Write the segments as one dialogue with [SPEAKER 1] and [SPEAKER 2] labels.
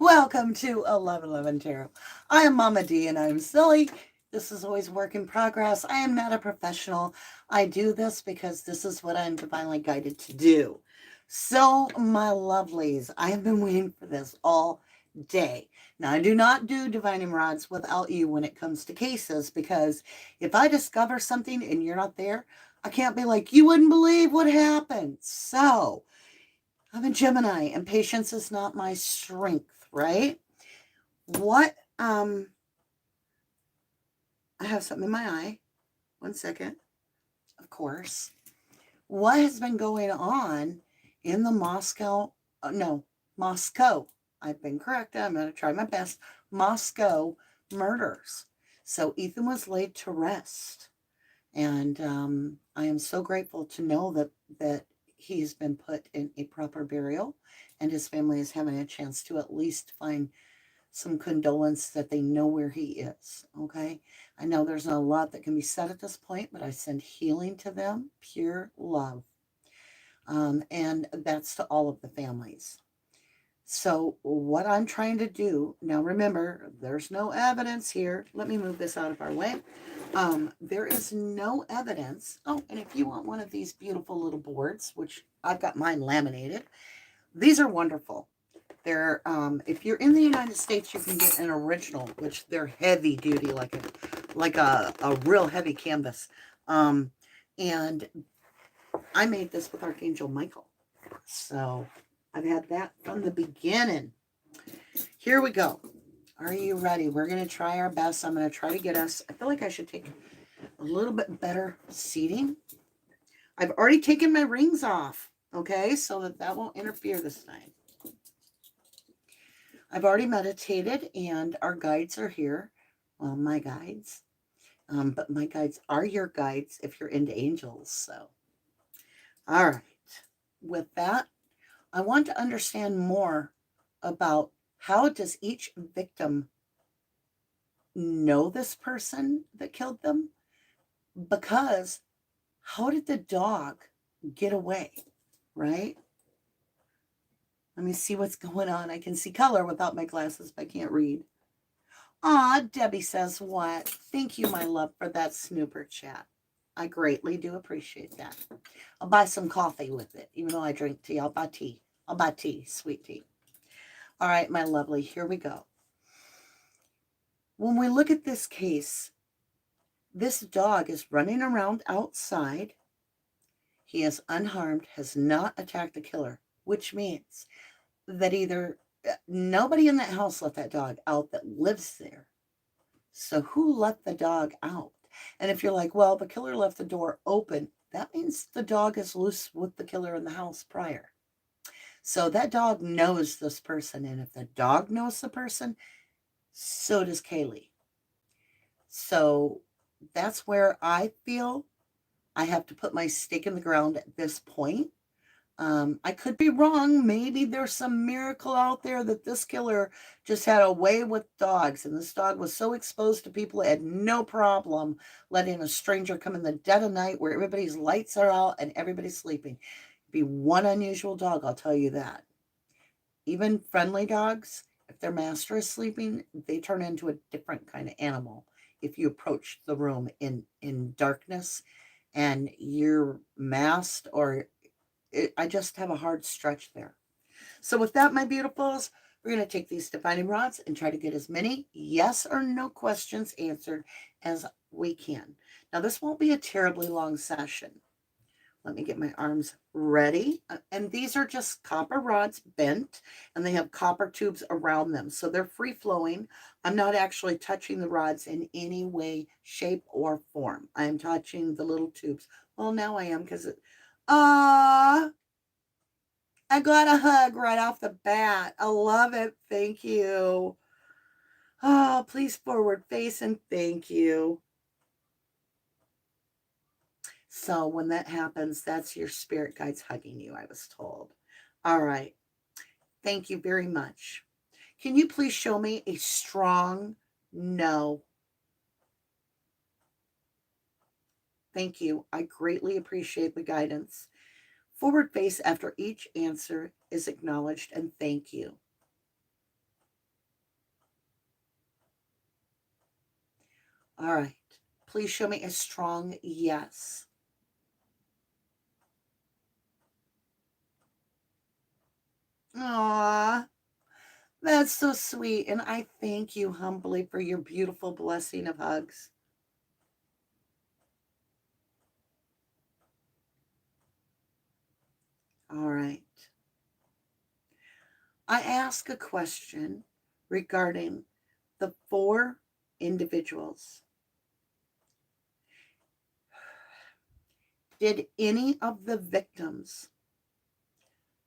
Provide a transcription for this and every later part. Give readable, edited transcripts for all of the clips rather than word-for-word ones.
[SPEAKER 1] Welcome to 1111 Tarot. I am Mama D and I'm silly. This is always work in progress. I am not a professional. I do this because this is what I'm divinely guided to do. So, my lovelies, I have been waiting for this all day. Now, I do not do divining rods without you when it comes to cases because if I discover something and you're not there, I can't be like, you wouldn't believe what happened. So, I'm a Gemini and patience is not my strength, right? What I have something in my eye. One second. Of course. What has been going on in the Moscow. I've been corrected. I'm going to try my best. Moscow murders. So Ethan was laid to rest. And I am so grateful to know that he's been put in a proper burial and his family is having a chance to at least find some condolence that they know where he is. Okay. I know there's not a lot that can be said at this point, but I send healing to them, pure love. And that's to all of the families. So, what I'm trying to do now, remember, there's no evidence here. Let me move this out of our way. There is no evidence. Oh, and if you want one of these beautiful little boards, which I've got mine laminated, these are wonderful. They're if you're in the United States, you can get an original, which they're heavy duty, like a real heavy canvas. Um, and I made this with Archangel Michael, so I've had that from the beginning. Here we go. Are you ready? We're gonna try our best. I'm gonna try to get us. I feel like I should take a little bit better seating. I've already taken my rings off, okay, so that won't interfere this time. I've already meditated and our guides are here. Well, my guides. But my guides are your guides if you're into angels. So, all right. With that, I want to understand more about how does each victim know this person that killed them? Because how did the dog get away, right? Let me see what's going on. I can see color without my glasses, but I can't read. Ah, Debbie says what? Thank you, my love, for that snooper chat. I greatly do appreciate that. I'll buy some coffee with it, even though I drink tea. I'll buy tea. I'll buy tea, sweet tea. All right, my lovely, here we go. When we look at this case, this dog is running around outside. He is unharmed, has not attacked the killer, which means that either nobody in that house let that dog out that lives there. So who let the dog out? And if you're like, well, the killer left the door open, that means the dog is loose with the killer in the house prior. So that dog knows this person. And if the dog knows the person, so does Kaylee. So that's where I feel I have to put my stake in the ground at this point. I could be wrong. Maybe there's some miracle out there that this killer just had a way with dogs, and this dog was so exposed to people it had no problem letting a stranger come in the dead of night where everybody's lights are out and everybody's sleeping. Be one unusual dog, I'll tell you that. Even friendly dogs, if their master is sleeping, they turn into a different kind of animal. If you approach the room in darkness and you're masked or I just have a hard stretch there. So with that, my beautifuls, we're going to take these defining rods and try to get as many yes or no questions answered as we can. Now, this won't be a terribly long session. Let me get my arms ready. And these are just copper rods bent, and they have copper tubes around them. So they're free flowing. I'm not actually touching the rods in any way, shape, or form. I am touching the little tubes. Well, now I am because I got a hug right off the bat. I love it. Thank you. Oh, please forward face and thank you. So when that happens, that's your spirit guides hugging you, I was told. All right. Thank you very much. Can you please show me a strong no? Thank you. I greatly appreciate the guidance. Forward face after each answer is acknowledged and thank you. All right. Please show me a strong yes. Aww, that's so sweet. And I thank you humbly for your beautiful blessing of hugs. All right. I ask a question regarding the 4 individuals. Did any of the victims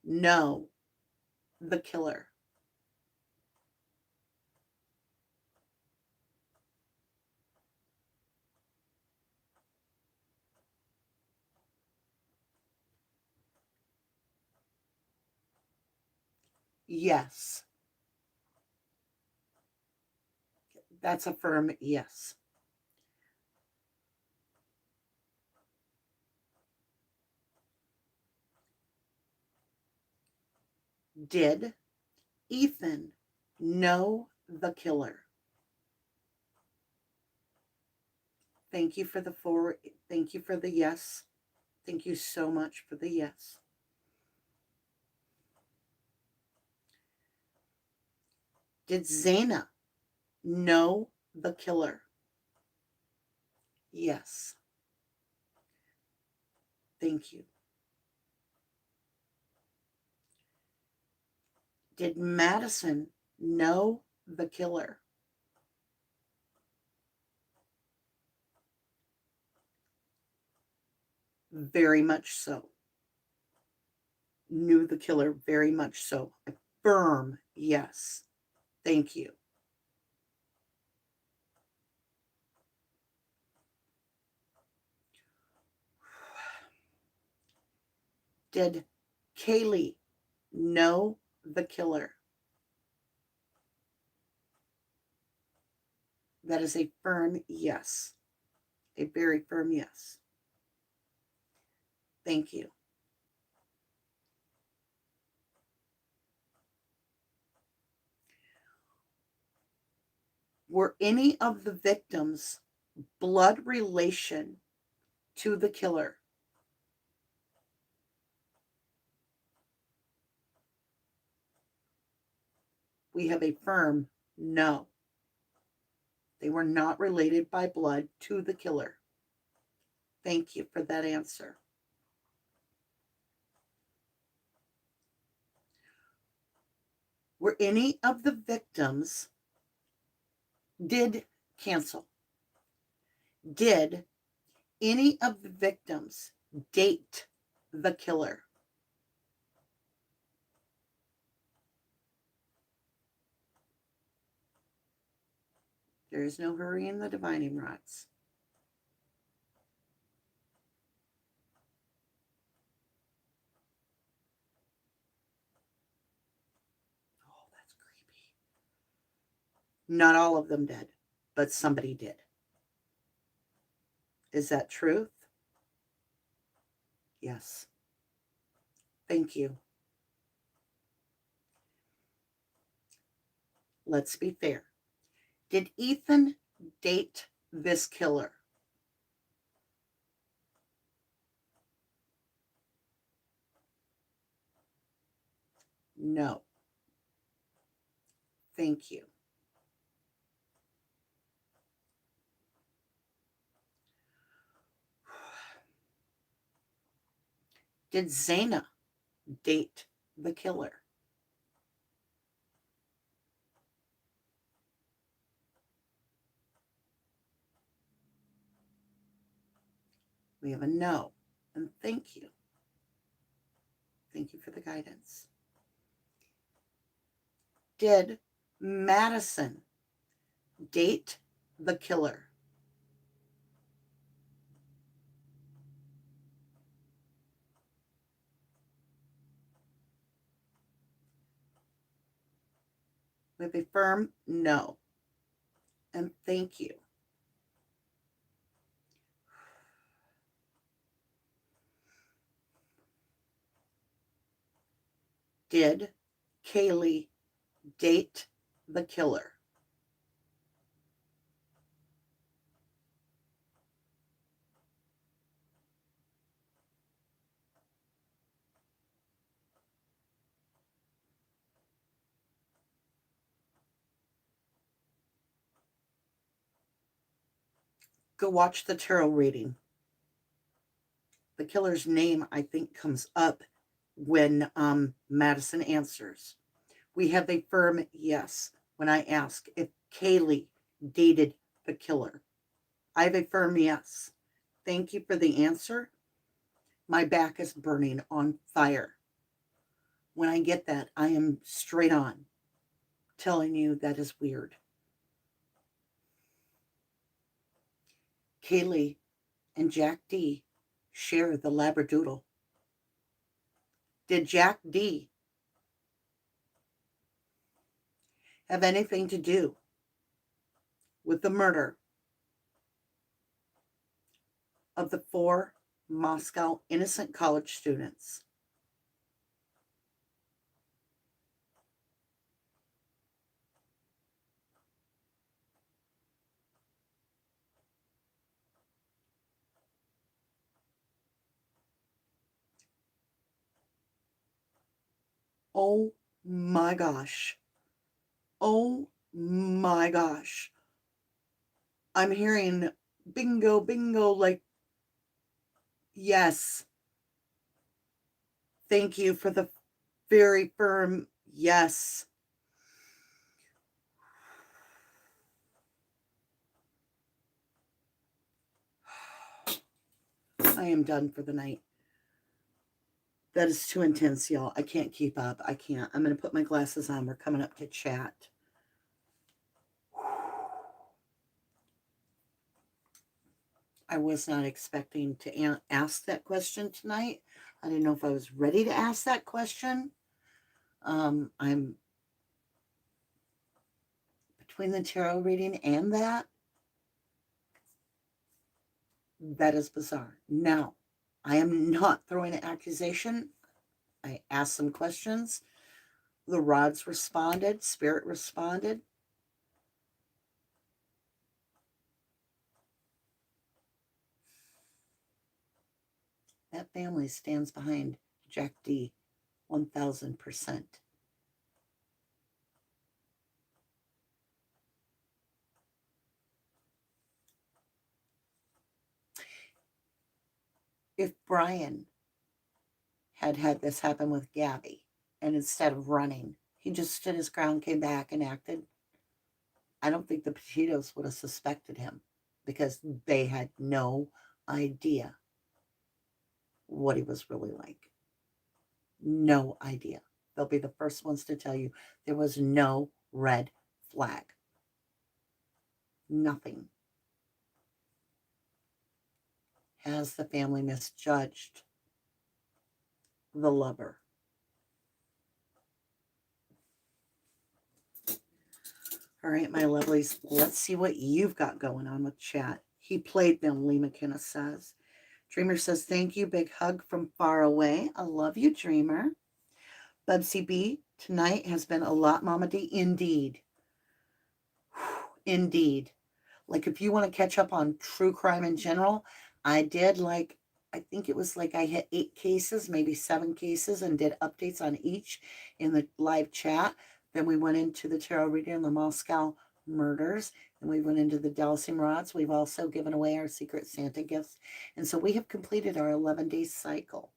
[SPEAKER 1] know the killer? Yes. That's a firm yes. Did Ethan know the killer? Thank you for the 4. Thank you for the yes. Thank you so much for the yes. Did Zaina know the killer? Yes. Thank you. Did Madison know the killer? Very much so. Knew the killer very much so. A firm yes. Thank you. Did Kaylee know the killer? That is a firm yes. A very firm yes. Thank you. Were any of the victims blood relation to the killer? We have a firm no. They were not related by blood to the killer. Thank you for that answer. Were any of the victims did cancel? Did any of the victims date the killer? There is no hurry in the divining rods. Oh, that's creepy. Not all of them did, but somebody did. Is that truth? Yes. Thank you. Let's be fair. Did Ethan date this killer? No. Thank you. Did Zaina date the killer? We have a no. And thank you. Thank you for the guidance. Did Madison date the killer? We have a firm no. And thank you. Did Kaylee date the killer? Go watch the tarot reading. The killer's name, I think, comes up when Madison answers. We have a firm yes when I ask if Kaylee dated the killer. I have a firm yes. Thank you for the answer. My back is burning on fire. When I get that, I am straight on telling you that is weird. Kaylee and Jack D share the Labradoodle. Did Jack D have anything to do with the murder of the 4 Moscow innocent college students? Oh my gosh. Oh my gosh. I'm hearing bingo, bingo, like, yes. Thank you for the very firm yes. I am done for the night. That is too intense, y'all. I can't keep up. I can't. I'm going to put my glasses on. We're coming up to chat. I was not expecting to ask that question tonight. I didn't know if I was ready to ask that question. I'm between the tarot reading and that. That is bizarre. Now, I am not throwing an accusation. I asked some questions. The rods responded. Spirit responded. That family stands behind Jack D 1000%. If Brian had this happen with Gabby, and instead of running, he just stood his ground, came back, and acted, I don't think the Petitos would have suspected him because they had no idea what he was really like. No idea. They'll be the first ones to tell you there was no red flag. Nothing. Has the family misjudged the lover? All right, my lovelies, let's see what you've got going on with chat. He played them, Lee McKenna says. Dreamer says, thank you. Big hug from far away. I love you, Dreamer. Bubsy B, tonight has been a lot, Mama D. Indeed. Indeed. Like, if you want to catch up on true crime in general, I did, like, I think it was like I hit 8 cases, maybe 7 cases, and did updates on each in the live chat. Then we went into the tarot reading and the Moscow murders, and we went into the dowsing rods. We've also given away our secret Santa gifts. And so we have completed our 11-day cycle.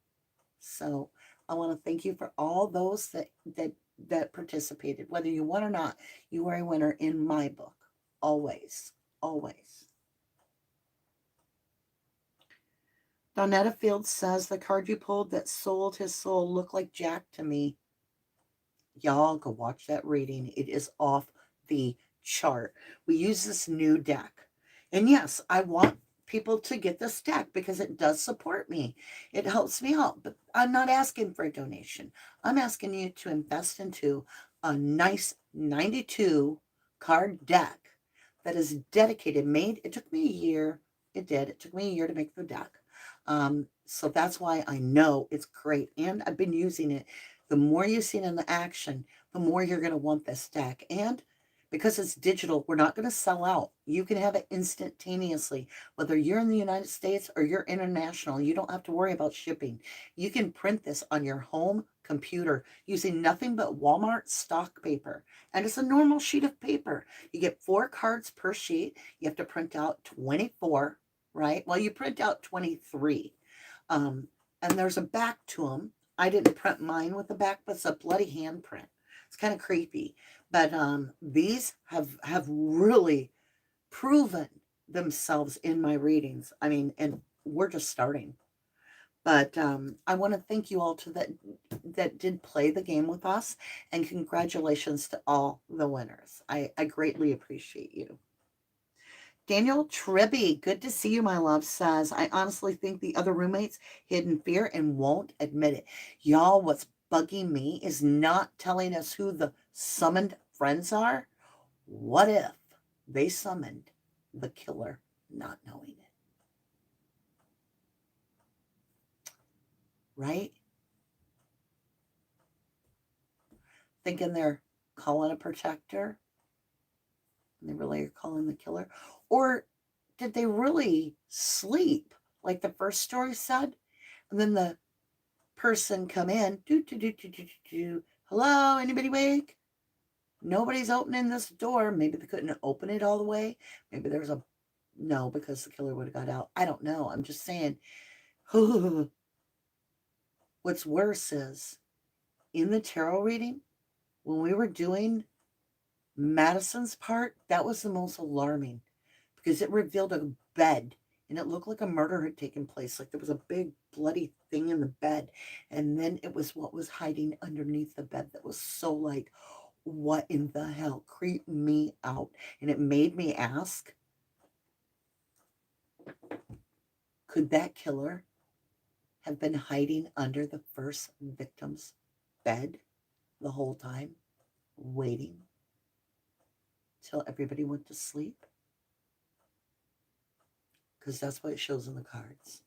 [SPEAKER 1] So I want to thank you for all those that participated. Whether you won or not, you are a winner in my book. Always. Always. Donetta Fields says the card you pulled that sold his soul looked like Jack to me. Y'all go watch that reading. It is off the chart. We use this new deck. And yes, I want people to get this deck because it does support me. It helps me out. But I'm not asking for a donation. I'm asking you to invest into a nice 92 card deck that is dedicated, made. It took me a year. It did. It took me a year to make the deck. So that's why I know it's great. And I've been using it. The more you see it in the action, the more you're going to want this deck. And because it's digital, we're not going to sell out. You can have it instantaneously, whether you're in the United States or you're international. You don't have to worry about shipping. You can print this on your home computer using nothing but Walmart stock paper. And it's a normal sheet of paper. You get 4 cards per sheet. You have to print out 24, right? Well, you print out 23. And there's a back to them. I didn't print mine with a back, but it's a bloody handprint. It's kind of creepy. But these have really proven themselves in my readings. I mean, and we're just starting. But I want to thank you all that did play the game with us, and congratulations to all the winners. I greatly appreciate you. Daniel Tribby, good to see you, my love, says, I honestly think the other roommates hid in fear and won't admit it. Y'all, what's bugging me is not telling us who the summoned friends are. What if they summoned the killer, not knowing it? Right? Thinking they're calling a protector, and they really are calling the killer. Or did they really sleep, like the first story said? And then the person come in, hello, anybody wake? Nobody's opening this door. Maybe they couldn't open it all the way. Maybe there's a no, because the killer would have got out. I don't know. I'm just saying. What's worse is, in the tarot reading, when we were doing Madison's part, that was the most alarming, because it revealed a bed, and it looked like a murder had taken place. Like there was a big bloody thing in the bed, and then it was what was hiding underneath the bed that was so like, what in the hell? Creeped me out. And it made me ask, could that killer have been hiding under the first victim's bed the whole time, waiting till everybody went to sleep? Because that's what it shows in the cards.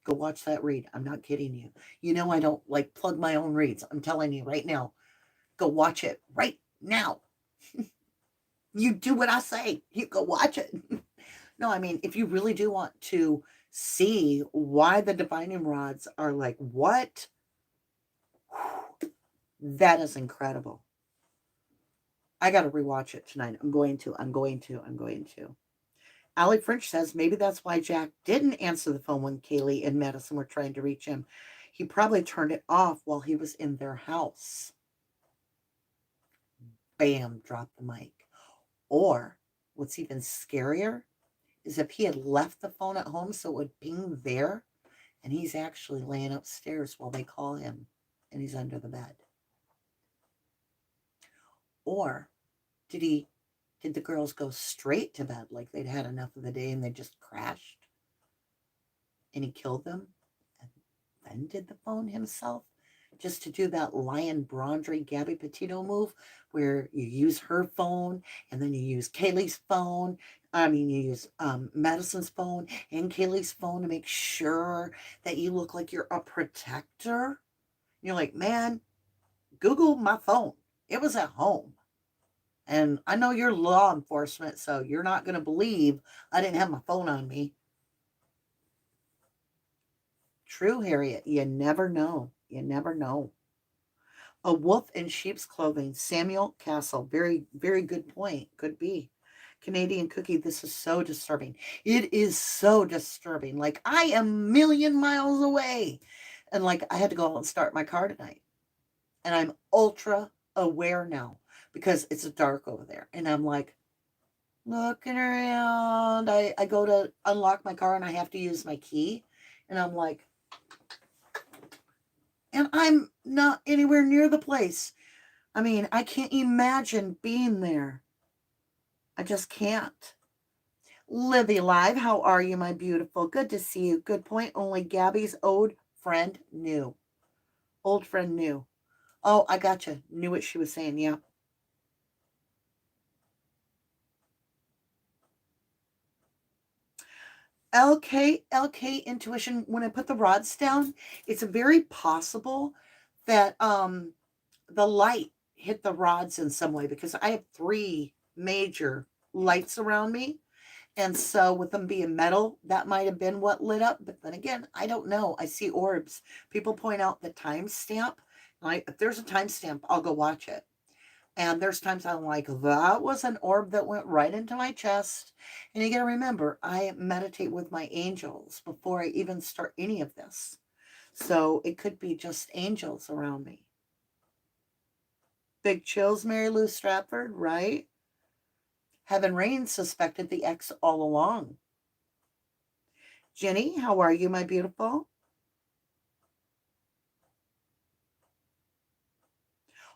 [SPEAKER 1] Go watch that read. I'm not kidding you. You know I don't like plug my own reads. I'm telling you right now. Go watch it right now. You do what I say. You go watch it. No, I mean, if you really do want to see why the divining rods are like, what? That is incredible. I got to rewatch it tonight. I'm going to. Allie French says maybe that's why Jack didn't answer the phone when Kaylee and Madison were trying to reach him. He probably turned it off while he was in their house. Bam, drop the mic. Or what's even scarier is if he had left the phone at home so it would ping there, and he's actually laying upstairs while they call him, and he's under the bed. Or did the girls go straight to bed like they'd had enough of the day and they just crashed? And he killed them and then did the phone himself? Just to do that Lion Brondry Gabby Petito move where you use her phone and then you use Kaylee's phone. I mean, you use Madison's phone and Kaylee's phone to make sure that you look like you're a protector. And you're like, man, Google my phone. It was at home. And I know you're law enforcement, so you're not going to believe I didn't have my phone on me. True, Harriet. You never know. You never know. A wolf in sheep's clothing. Samuel Castle. Very, very good point. Could be. Canadian Cookie, this is so disturbing. It is so disturbing. Like, I am a million miles away. And like, I had to go out and start my car tonight. And I'm ultra aware now because it's dark over there. And I'm like, looking around. I go to unlock my car and I have to use my key. And I'm like, and I'm not anywhere near the place. I mean, I can't imagine being there. I just can't. Livy Live, how are you, my beautiful? Good to see you. Good point. Only Gabby's old friend knew. Old friend knew. Oh, I gotcha. Knew what she was saying. Yeah. LK intuition. When I put the rods down, it's very possible that the light hit the rods in some way, because I have 3 major lights around me. And so with them being metal, that might have been what lit up. But then again, I don't know. I see orbs. People point out the timestamp. Like, if there's a timestamp, I'll go watch it. And there's times I'm like, that was an orb that went right into my chest. And you got to remember, I meditate with my angels before I even start any of this. So it could be just angels around me. Big chills, Mary Lou Stratford, right? Heaven Rain suspected the X all along. Jenny, how are you, my beautiful?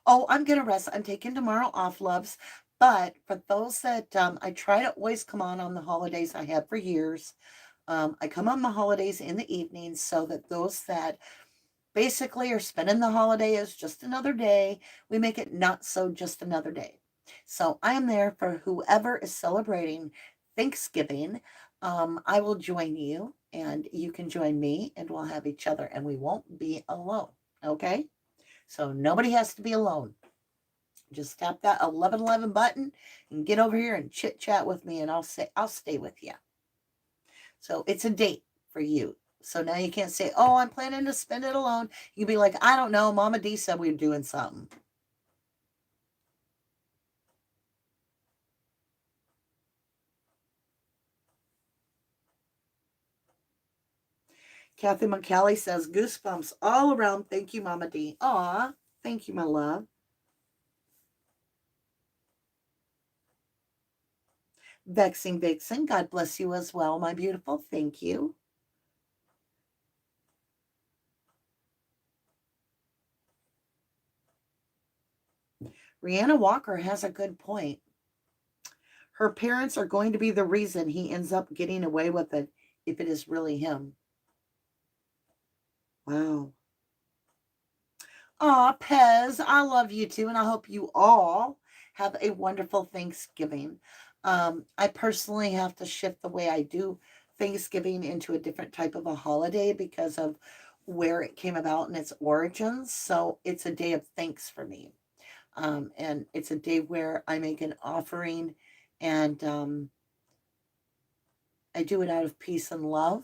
[SPEAKER 1] Oh, I'm going to rest. I'm taking tomorrow off, loves. But for those that I try to always come on the holidays, I have for years. I come on the holidays in the evenings so that those that basically are spending the holiday as just another day, we make it not so just another day. So I am there for whoever is celebrating Thanksgiving. I will join you and you can join me and we'll have each other and we won't be alone. Okay? So nobody has to be alone. Just tap that 1111 button and get over here and chit chat with me and I'll stay with you. So it's a date for you. So now you can't say, oh, I'm planning to spend it alone. You can be like, I don't know. Mama D said we were doing something. Kathy McCallie says, goosebumps all around. Thank you, Mama D. Aw, thank you, my love. Vexing Vixen, God bless you as well, my beautiful. Thank you. Rihanna Walker has a good point. Her parents are going to be the reason he ends up getting away with it if it is really him. Wow. Aw, Pez, I love you too, and I hope you all have a wonderful Thanksgiving. I personally have to shift the way I do Thanksgiving into a different type of a holiday because of where it came about and its origins. So it's a day of thanks for me. And it's a day where I make an offering and I do it out of peace and love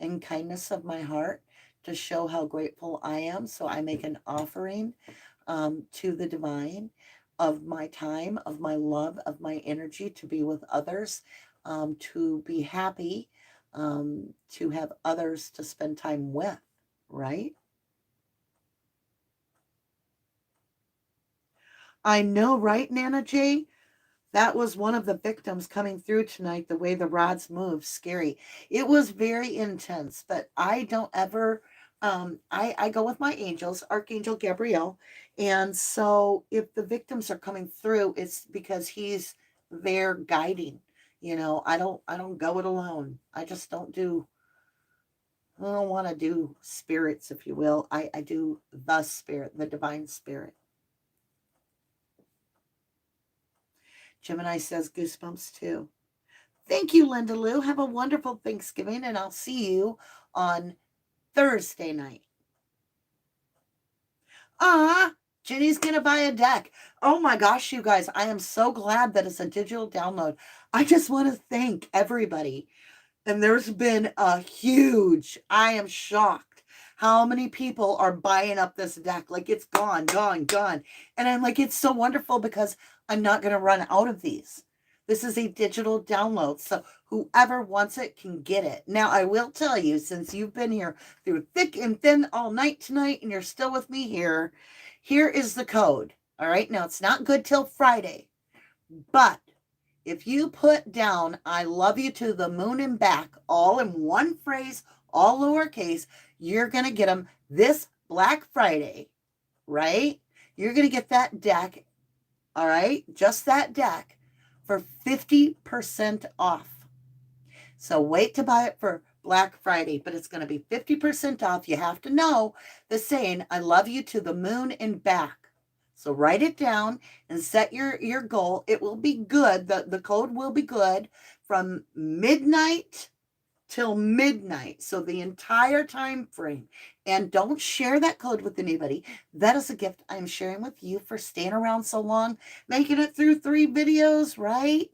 [SPEAKER 1] and kindness of my heart to show how grateful I am. So I make an offering to the divine of my time, of my love, of my energy to be with others, to be happy, to have others to spend time with, right? I know, right, Nana J? That was one of the victims coming through tonight, the way the rods moved. Scary. It was very intense, but I don't ever, I go with my angels, Archangel Gabriel. And so if the victims are coming through, it's because he's there guiding. I don't go it alone. I don't want to do spirits, if you will. I do the spirit, the divine spirit. Gemini says goosebumps too. Thank you, Linda Lou. Have a wonderful Thanksgiving, and I'll see you on Thursday night. Jenny's going to buy a deck. Oh my gosh, you guys, I am so glad that it's a digital download. I just want to thank everybody. And there's been I am shocked how many people are buying up this deck. Like it's gone, gone, gone. And I'm like, it's so wonderful because I'm not going to run out of these. This is a digital download. So whoever wants it can get it. Now, I will tell you, since you've been here through thick and thin all night tonight and you're still with me here, here is the code. All right. Now, it's not good till Friday, but if you put down, I love you to the moon and back, all in one phrase, all lowercase, you're going to get them this Black Friday, right? You're going to get that deck, all right? Just that deck for 50% off. So wait to buy it for Black Friday, but it's going to be 50% off. You have to know the saying, I love you to the moon and back. So write it down and set your goal. It will be good. The code will be good from midnight till midnight. So the entire time frame. And don't share that code with anybody. That is a gift I'm sharing with you for staying around so long, making it through 3 videos, right?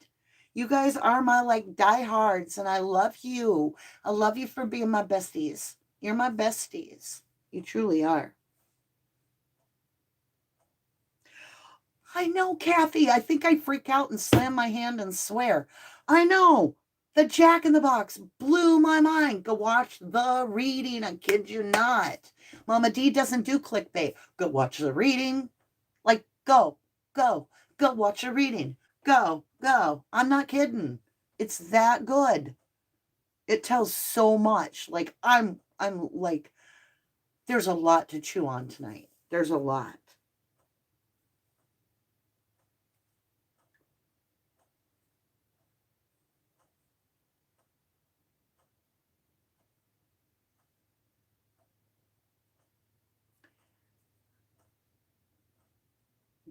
[SPEAKER 1] You guys are my like diehards, and I love you. I love you for being my besties. You're my besties. You truly are. I know, Kathy. I think I freak out and slam my hand and swear. I know. The Jack in the Box blew my mind. Go watch the reading. I kid you not. Mama D doesn't do clickbait. Go watch the reading. Like, go, go, go watch the reading. Go, go. I'm not kidding. It's that good. It tells so much. Like, I'm like, there's a lot to chew on tonight. There's a lot.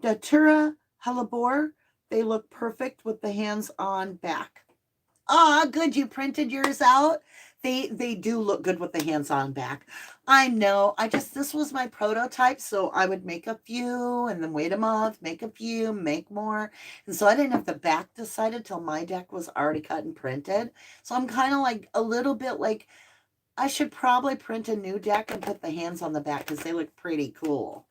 [SPEAKER 1] Datura hellebore, they look perfect with the hands on back. Ah, good, you printed yours out. They do look good with the hands on back. I know. This was my prototype, so I would make a few and then wait a month, make a few, make more. And so I didn't have the back decided till my deck was already cut and printed. So I'm kind of like a little bit like I should probably print a new deck and put the hands on the back because they look pretty cool.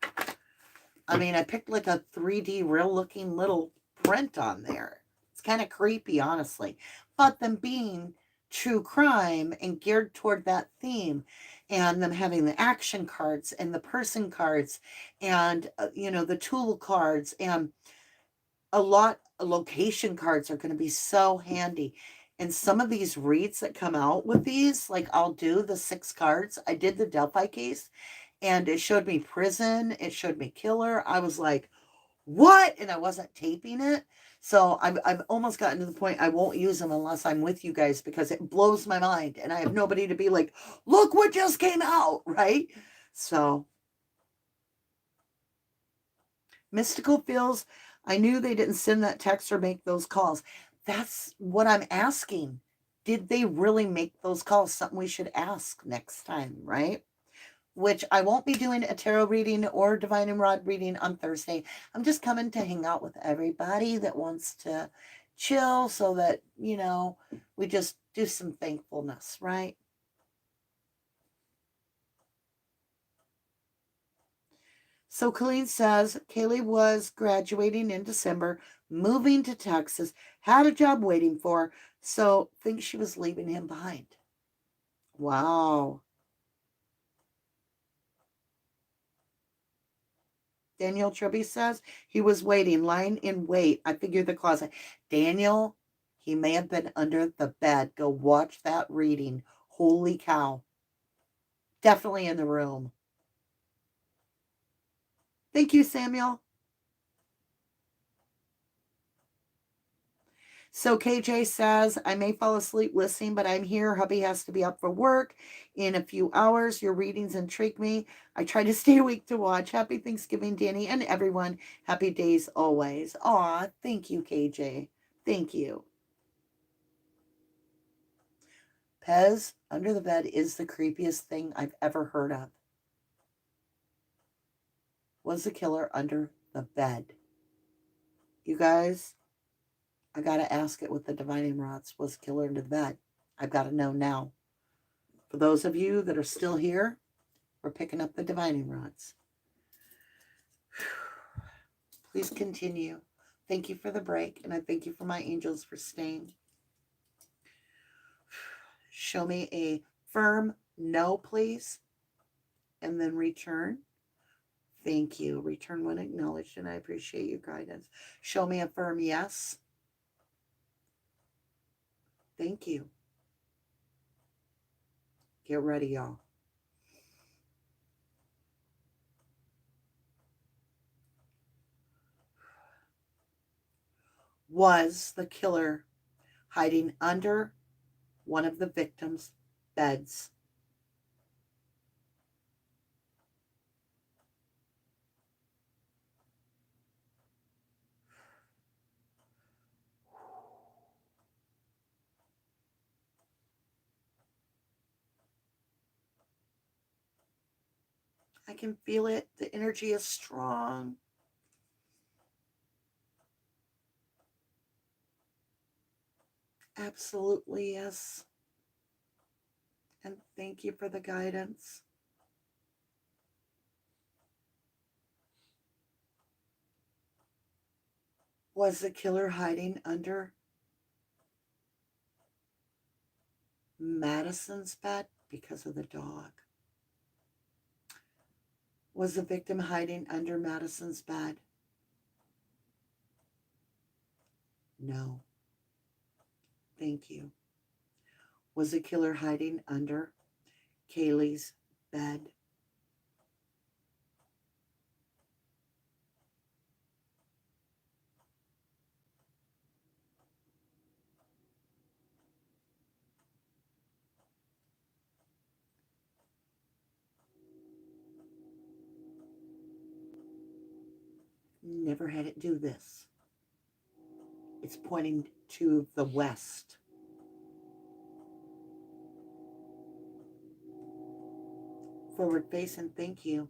[SPEAKER 1] I mean, I picked like a 3D real looking little print on there. It's kind of creepy, honestly. But them being true crime and geared toward that theme, and them having the action cards and the person cards and, the tool cards, and a lot of location cards are going to be so handy. And some of these reads that come out with these, like I'll do the 6 cards. I did the Delphi case and it showed me prison, it showed me killer. I was like, what? And I wasn't taping it. So I've almost gotten to the point I won't use them unless I'm with you guys because it blows my mind and I have nobody to be like, look what just came out, right? So mystical feels, I knew they didn't send that text or make those calls. That's what I'm asking. Did they really make those calls? Something we should ask next time, right? Which I won't be doing a tarot reading or divine and rod reading on Thursday. I'm just coming to hang out with everybody that wants to chill so that, we just do some thankfulness, right? So Colleen says Kaylee was graduating in December, moving to Texas, had a job waiting for her, so thinks she was leaving him behind. Wow. Daniel Tribby says he was waiting, lying in wait. I figured the closet. Daniel, he may have been under the bed. Go watch that reading. Holy cow. Definitely in the room. Thank you, Samuel. So KJ says, I may fall asleep listening, but I'm here. Hubby has to be up for work in a few hours. Your readings intrigue me. I try to stay awake to watch. Happy Thanksgiving, Danny, and everyone. Happy days always. Aw, thank you, KJ. Thank you. Pez under the bed is the creepiest thing I've ever heard of. Was the killer under the bed? You guys, I gotta ask it with the divining rods. Was the killer under the bed? I've got to know now. For those of you that are still here, we're picking up the divining rods. Please continue. Thank you for the break, and I thank you for my angels for staying. Show me a firm no, please, and then return. Thank you. Return when acknowledged, and I appreciate your guidance. Show me a firm yes. Thank you. Get ready, y'all. Was the killer hiding under one of the victims' beds? I can feel it. The energy is strong. Absolutely, yes. And thank you for the guidance. Was the killer hiding under Madison's bed because of the dog? Was the victim hiding under Madison's bed? No. Thank you. Was the killer hiding under Kaylee's bed? Never had it do this. It's pointing to the west. Forward facing, thank you.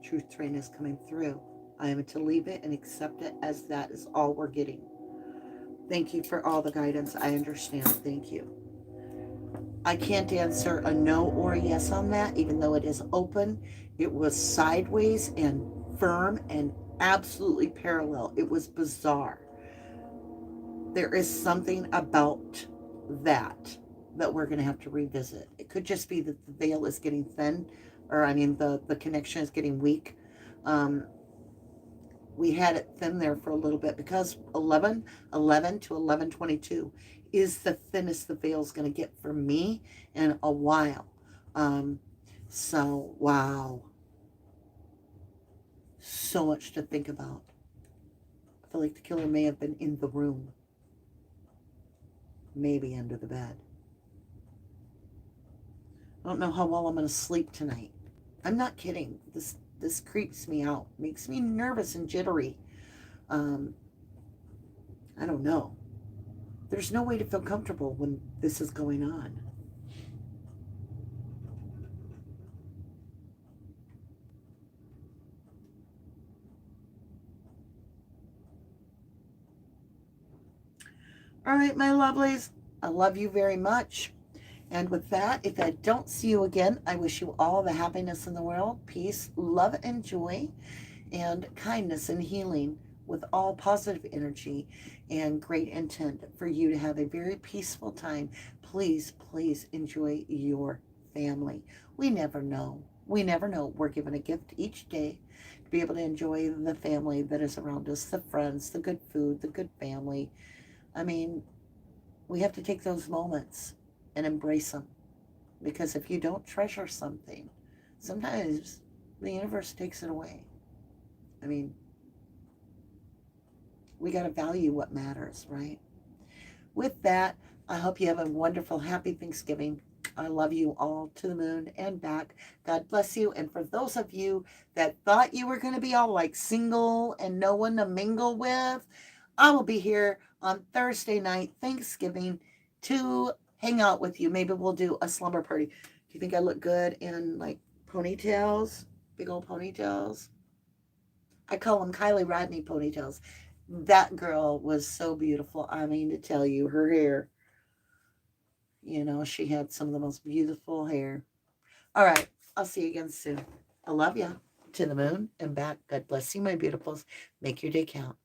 [SPEAKER 1] Truth train is coming through. I am to leave it and accept it as that is all we're getting. Thank you for all the guidance. I understand. Thank you. I can't answer a no or a yes on that, even though it is open. It was sideways and firm and absolutely parallel. It was bizarre. There is something about that we're going to have to revisit. It could just be that the veil is getting thin, or I mean, the connection is getting weak. We had it thin there for a little bit because 11 to 11:22 is the thinnest the veil is going to get for me in a while. So, wow. So much to think about. I feel like the killer may have been in the room, maybe under the bed. I don't know how well I'm going to sleep tonight. I'm not kidding. This creeps me out, makes me nervous and jittery. I don't know. There's no way to feel comfortable when this is going on. All right, my lovelies, I love you very much. And with that, if I don't see you again, I wish you all the happiness in the world, peace, love, and joy, and kindness and healing with all positive energy and great intent for you to have a very peaceful time. Please, please enjoy your family. We never know. We never know. We're given a gift each day to be able to enjoy the family that is around us, the friends, the good food, the good family. I mean, we have to take those moments and embrace them. Because if you don't treasure something, sometimes the universe takes it away. I mean, we got to value what matters, right? With that, I hope you have a wonderful, happy Thanksgiving. I love you all to the moon and back. God bless you. And for those of you that thought you were going to be all like single and no one to mingle with, I will be here on Thursday night, Thanksgiving, to hang out with you. Maybe we'll do a slumber party. Do you think I look good in like ponytails? Big old ponytails? I call them Kylie Rodney ponytails. That girl was so beautiful. I mean, to tell you, her hair, she had some of the most beautiful hair. All right, I'll see you again soon. I love you. To the moon and back. God bless you, my beautifuls. Make your day count.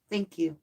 [SPEAKER 1] Thank you.